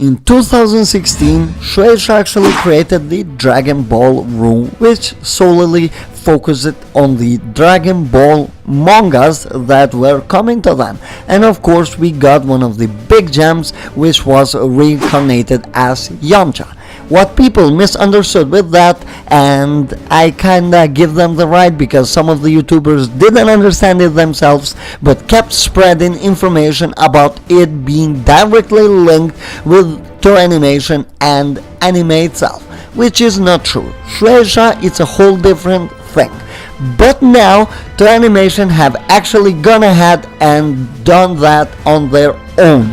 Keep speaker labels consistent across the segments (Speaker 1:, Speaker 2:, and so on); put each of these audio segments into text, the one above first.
Speaker 1: In 2016, Shueisha actually created the Dragon Ball Room, which solely focused on the Dragon Ball mangas that were coming to them. And of course, we got one of the big gems, which was reincarnated as Yamcha. What people misunderstood with that, and I kinda give them the right because some of the YouTubers didn't understand it themselves but kept spreading information about it being directly linked with Toei Animation and anime itself, which is not true. Shueisha, it's a whole different thing. But now Toei Animation have actually gone ahead and done that on their own,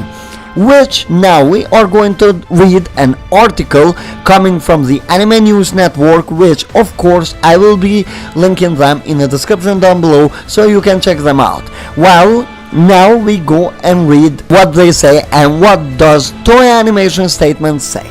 Speaker 1: which now we are going to read an article coming from the Anime News Network, which of course I will be linking them in the description down below so you can check them out. Well, now we go and read what they say and what does Toei Animation statement say.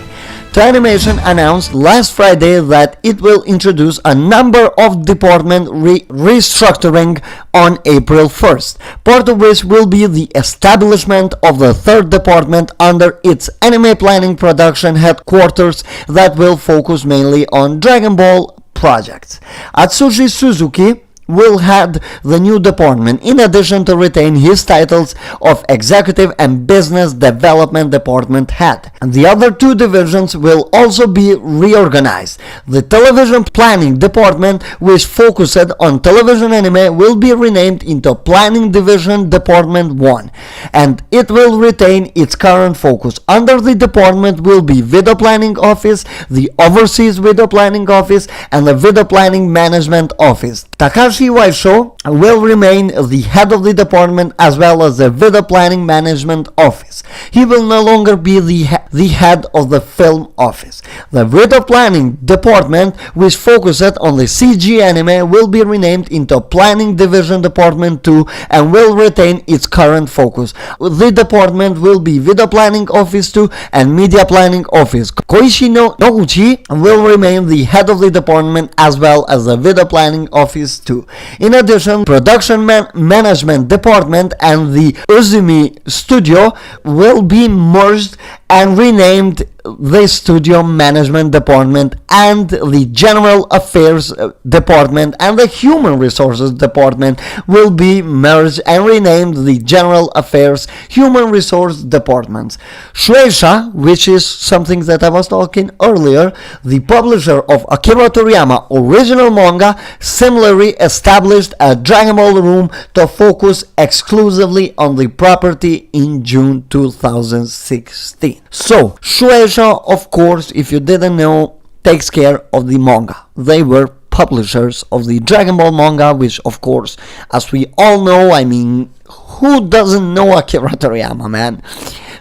Speaker 1: Toei Animation announced last Friday that it will introduce a number of department restructuring on April 1st, part of which will be the establishment of the third department under its anime planning production headquarters that will focus mainly on Dragon Ball projects. Atsushi Suzuki will head the new department, in addition to retain his titles of Executive and Business Development Department Head. And the other two divisions will also be reorganized. The Television Planning Department, which focused on television anime, will be renamed into Planning Division Department 1, and it will retain its current focus. Under the department will be Video Planning Office, the Overseas Video Planning Office, and the Video Planning Management Office. Takashi Waisho will remain the head of the department as well as the Video Planning Management Office. He will no longer be the head of the Film Office. The Video Planning Department, which focused on the CG anime, will be renamed into Planning Division Department 2 and will retain its current focus. The department will be Video Planning Office 2 and Media Planning Office. Koichi Noguchi will remain the head of the department as well as the Video Planning Office 2. In addition, Production Management Department and the Uzumi Studio will be merged and renamed the Studio Management Department, and the General Affairs Department and the Human Resources Department will be merged and renamed the General Affairs Human Resource Departments. Shueisha, which is something that I was talking earlier, the publisher of Akira Toriyama original manga, similarly established a Dragon Ball Room to focus exclusively on the property in June 2016. So, Shueisha, of course, if you didn't know, takes care of the manga. They were publishers of the Dragon Ball manga, which of course, as we all know, I mean, who doesn't know Akira Toriyama, man?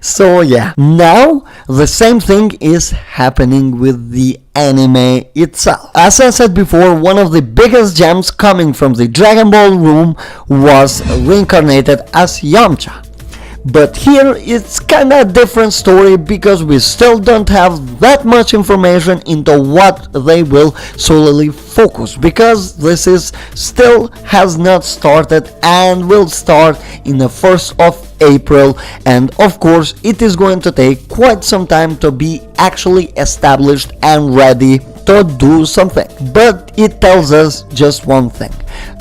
Speaker 1: So yeah, now the same thing is happening with the anime itself. As I said before, one of the biggest gems coming from the Dragon Ball Room was reincarnated as Yamcha. But here it's kinda a different story because we still don't have that much information into what they will solely focus, because this is still has not started and will start in the 1st of April, and of course it is going to take quite some time to be actually established and ready to do something. But it tells us just one thing: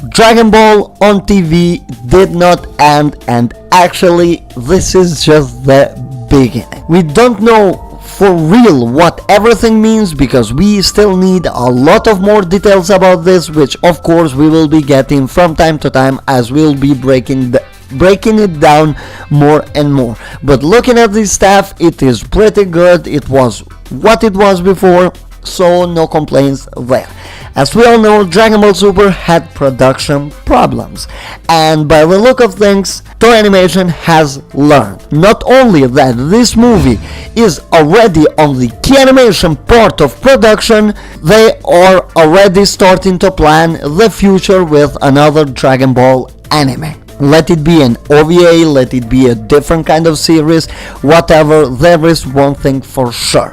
Speaker 1: Dragon Ball on TV did not end, and actually this is just the beginning. We don't know for real what everything means because we still need a lot of more details about this, which of course we will be getting from time to time as we'll be breaking it down more and more. But looking at the staff, it is pretty good. It was what it was before, so no complaints there. As we all know, Dragon Ball Super had production problems, and by the look of things, Toei Animation has learned not only that this movie is already on the key animation part of production, they are already starting to plan the future with another Dragon Ball anime. Let it be an OVA, let it be a different kind of series, whatever, there is one thing for sure: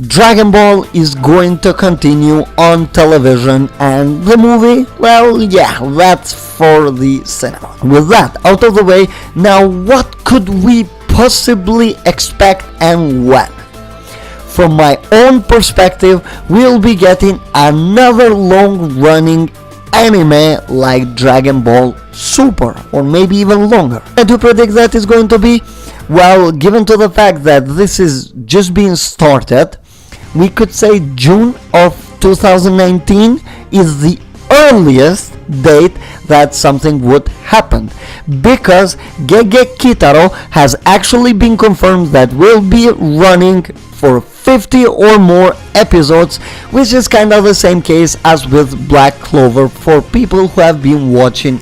Speaker 1: Dragon Ball is going to continue on television, and the movie, well, yeah, that's for the cinema. With that out of the way, now what could we possibly expect and when? from my own perspective, we'll be getting another long-running anime like Dragon Ball Super, or maybe even longer. I do predict that it's going to be, well, given to the fact that this is just being started, we could say June of 2019 is the earliest date that something would happen, because Gege Kitaro has actually been confirmed that will be running for 50 or more episodes, which is kind of the same case as with Black Clover for people who have been watching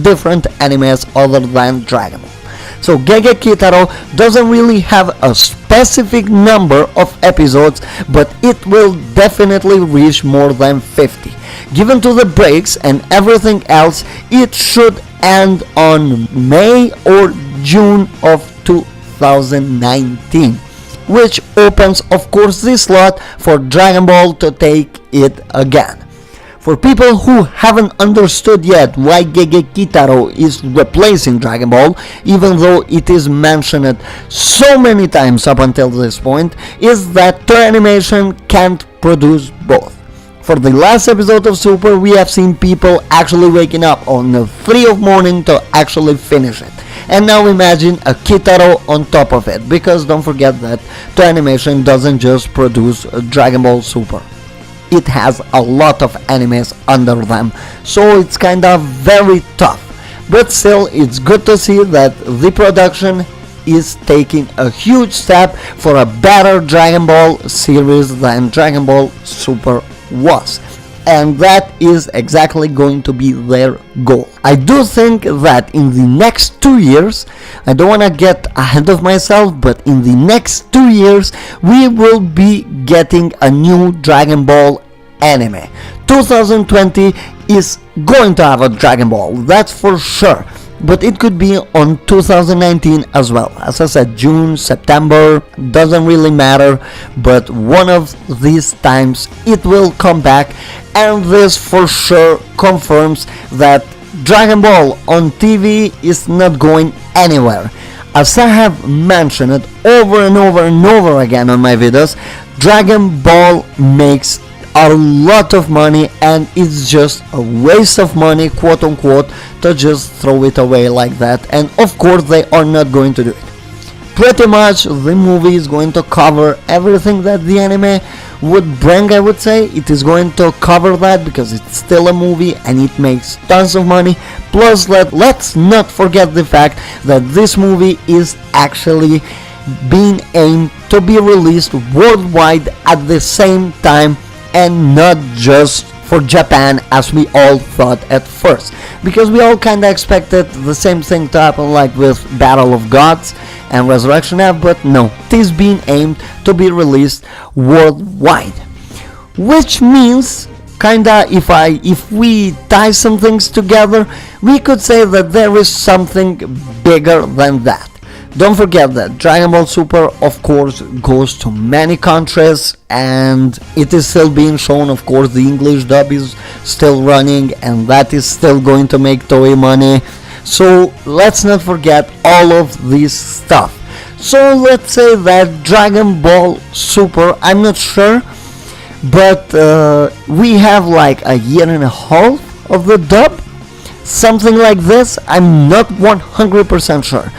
Speaker 1: different animes other than Dragon Ball. So Gege Kitaro doesn't really have a specific number of episodes, but it will definitely reach more than 50. Given to the breaks and everything else, it should end on May or June of 2019, which opens of course the slot for Dragon Ball to take it again. For people who haven't understood yet why Gege Kitaro is replacing Dragon Ball, even though it is mentioned so many times up until this point, is that Toei Animation can't produce both. For the last episode of Super, we have seen people actually waking up on the 3 of morning to actually finish it. And now imagine a Kitaro on top of it, because don't forget that Toei Animation doesn't just produce Dragon Ball Super. It has a lot of animes under them, so it's kind of very tough. But still, it's good to see that the production is taking a huge step for a better Dragon Ball series than Dragon Ball Super was. And that is exactly going to be their goal. I do think that in the next 2 years, I don't want to get ahead of myself, but in the next 2 years, we will be getting a new Dragon Ball anime. 2020 is going to have a Dragon Ball, that's for sure. But it could be on 2019 as well. As I said, June, September, doesn't really matter, but one of these times it will come back, and this for sure confirms that Dragon Ball on TV is not going anywhere. As I have mentioned it over and over and over again on my videos, Dragon Ball makes a lot of money, and it's just a waste of money, quote unquote, to just throw it away like that. And of course they are not going to do it. Pretty much the movie is going to cover everything that the anime would bring. I would say it is going to cover that because it's still a movie and it makes tons of money. Plus let's not forget the fact that this movie is actually being aimed to be released worldwide at the same time, and not just for Japan as we all thought at first, because we all kinda expected the same thing to happen like with Battle of Gods and Resurrection F, but no, it is being aimed to be released worldwide, which means kinda, if we tie some things together, we could say that there is something bigger than that. Don't forget that Dragon Ball Super of course goes to many countries, and it is still being shown. Of course the English dub is still running, and that is still going to make Toei money. So let's not forget all of this stuff. So let's say that Dragon Ball Super, I'm not sure, but we have like a year and a half of the dub, something like this. I'm not 100% sure.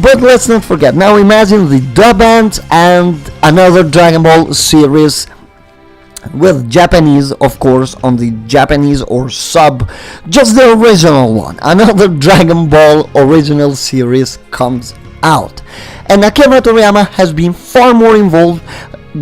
Speaker 1: But let's not forget, now imagine the dub ends and another Dragon Ball series with Japanese, of course, on the Japanese or sub, just the original one. Another Dragon Ball original series comes out. And Akira Toriyama has been far more involved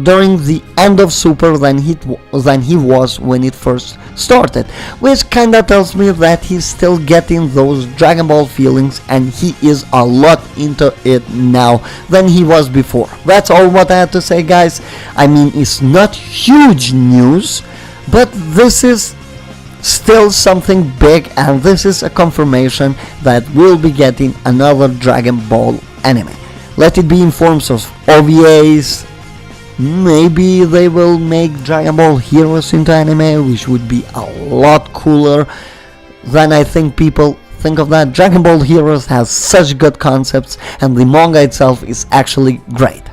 Speaker 1: during the end of Super than he was when it first started, which kinda tells me that he's still getting those Dragon Ball feelings, and he is a lot into it now than he was before. That's all what I had to say, guys. I mean, it's not huge news, but this is still something big, and this is a confirmation that we'll be getting another Dragon Ball anime. Let it be in forms of OVAs. Maybe they will make Dragon Ball Heroes into anime, which would be a lot cooler than I think people think of that. Dragon Ball Heroes has such good concepts, and the manga itself is actually great.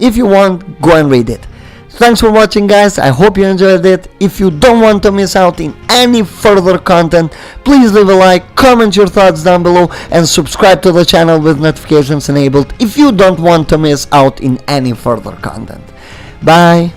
Speaker 1: If you want, go and read it. Thanks for watching, guys. I hope you enjoyed it. If you don't want to miss out in any further content, please leave a like, comment your thoughts down below, and subscribe to the channel with notifications enabled if you don't want to miss out in any further content. Bye.